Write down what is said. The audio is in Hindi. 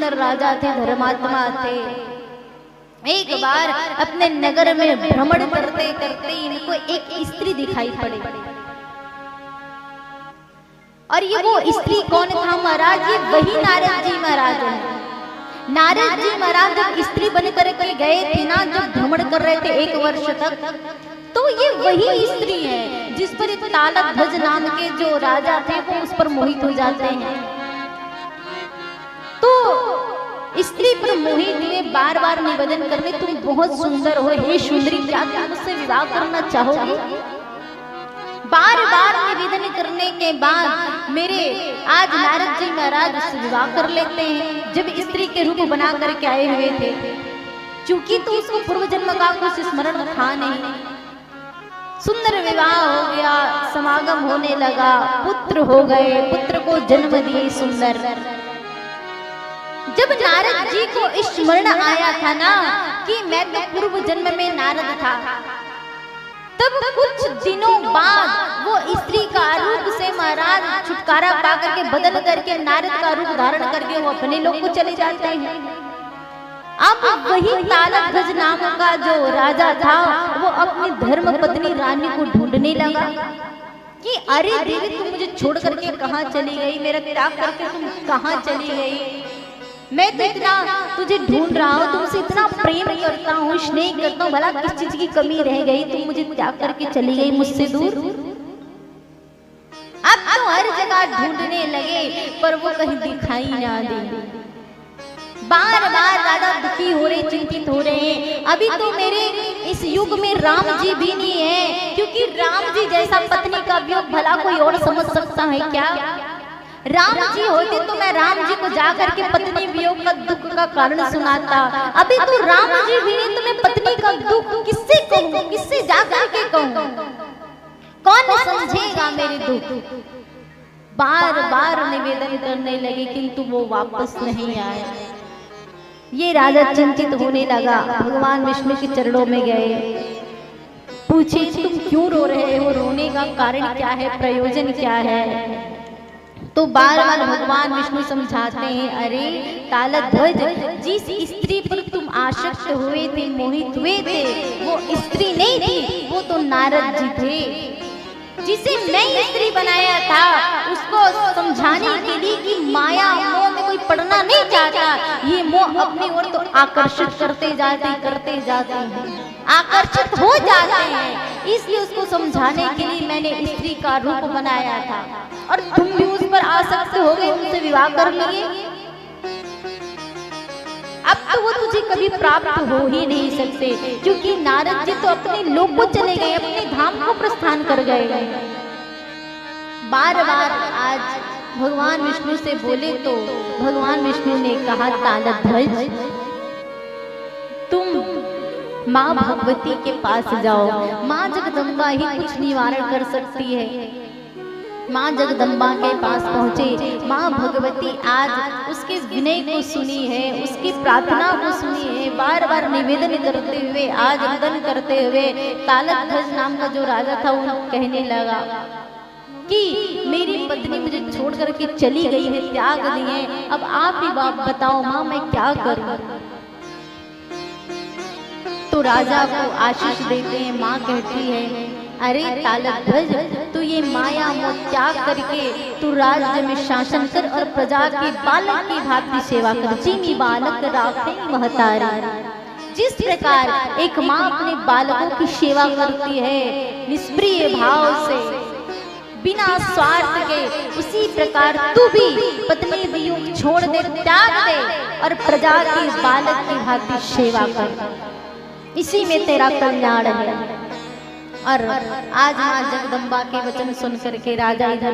सुंदर राजा थे, धर्मात्मा थे। एक बार अपने नगर में भ्रमण करते करते इनको एक स्त्री दिखाई पड़ी। और ये वो स्त्री कौन था महाराज? ये वही नारद जी महाराज है। नारद जी महाराज जब स्त्री बन करके गए थे ना, जब भ्रमण कर रहे थे 1 वर्ष तक, तो ये वही स्त्री है जिस पर तालध्वज नाम के जो राजा थे वो उस पर मोहित हो जाते हैं। तो स्त्री पर मोहित हुए बार बार निवेदन करने, तुम बहुत सुंदर हो हे सुंदरी, क्या तुम मुझसे विवाह करना चाहोगे? बार बार निवेदन करने के बाद मेरे आज नारद जी महाराज उससे विवाह कर लेते हैं। जब स्त्री के रूप बना करके आए हुए थे, चूंकि तो उसको पूर्व जन्म का कुछ स्मरण था नहीं, सुंदर विवाह हो गया, समागम होने लगा, पुत्र हो गए, पुत्र को जन्म दिए सुंदर। जब नारद जी को स्मरण आया था ना कि मैं तो पूर्व जन्म में नारद था, तब कुछ दिनों बाद वो स्त्री का रूप से महाराज छुटकारा पा करके बदल करके नारद का रूप धारण करके वो अपने लोग को चले जाते हैं। अब वही तालध्वज नाम का जो राजा था वो अपनी धर्म पत्नी रानी को ढूंढने लगा कि अरे देवी तुम मुझे छोड़ करके कहाँ चली गई, मेरा त्याग करके तुम कहाँ चली गई? मैं तो इतना तुझे ढूंढ रहा हूँ, तुमसे इतना प्रेम करता हूँ, स्नेह करता हूँ, भला किस चीज की कमी रह गई, तुम मुझे त्याग करके चली गई मुझसे दूर? अब तो हर जगह ढूंढने लगे पर वो कहीं दिखाई ना दे। बार बार राजा दुखी हो रहे, चिंतित हो रहे हैं। अभी तो मेरे इस युग में राम जी भी नहीं है, क्योंकि राम जी जैसा पत्नी का वियोग भला कोई और समझ सकता है क्या? राम जी होते तो मैं राम जी को जाकर के पत्नी वियोग का दुख का कारण सुनाता। अभी तो राम जी भी नहीं तो मैं पत्नी का दुख किससे कहूँ, किससे जाकर के कहूँ? कौन समझेगा मेरे दुख? बार बार निवेदन करने लगे किंतु वो वापस नहीं आया। ये राजा चिंतित होने लगा, भगवान विष्णु के चरणों में गए, पूछे तुम क्यों रो रहे हो, रोने का कारण क्या है, प्रयोजन क्या है? तो बार बार भगवान विष्णु समझाते हैं, अरे तालध्वज, जिस स्त्री पर तुम आसक्त हुए थे, मोहित हुए थे, वो स्त्री नहीं थी, वो तो नारद जी थे। जिसे मैं स्त्री बनाया था उसको समझाने के लिए कि माया मोह में कोई पड़ना नहीं चाहता, ये मोह अपनी ओर तो आकर्षित करते जाते हैं, आकर्षित हो जाते हैं, इसलिए उसको समझाने के लिए मैंने स्त्री का रूप बनाया था। और तुम भी उस पर आसक्त हो गए, उनसे विवाह कर लिए। अब तो वो तुझे कभी प्राप्त हो ही नहीं सकते, क्योंकि नारद जी तो अपने लोक को चले गए, अपने धाम को प्रस्थान कर गए। बार बार आज भगवान विष्णु से बोले तो भगवान विष्णु ने कहा, तालध्वज तुम माँ भगवती के पास जाओ, माँ जगदम्बा ही कुछ निवारण कर सकती है। माँ जगदम्बा के पास पहुँचे, माँ भगवती आज उसके विनय को सुनी है, उसकी प्रार्थना को सुनी है। बार बार निवेदन करते हुए, आज निवेदन करते हुए तालध्वज नाम का जो राजा था वो कहने लगा कि मेरी पत्नी मुझे छोड़ करके चली गई है, त्याग दी है, अब आप ही बाप बताओ माँ मैं क्या करूँ? तो राजा को आशीष देते हैं। माँ कहती है, अरे तालध्वज तू ये माया मोह त्याग करके तू राज्य में शासन कर और प्रजा के बालक की भांति सेवा कर। जिमी बालक राखे महतारी। जिस प्रकार एक माँ अपने बालकों की सेवा करती है निष्प्रिय भाव से, बिना स्वार्थ के, उसी प्रकार तू भी पत्नी वियोग छोड़ दे, त्याग दे और प्रजा के बालक की भांति सेवा कर, इसी में तेरा कल्याण है। और आज माँ जगदम्बा के वचन सुन करके राजा इधर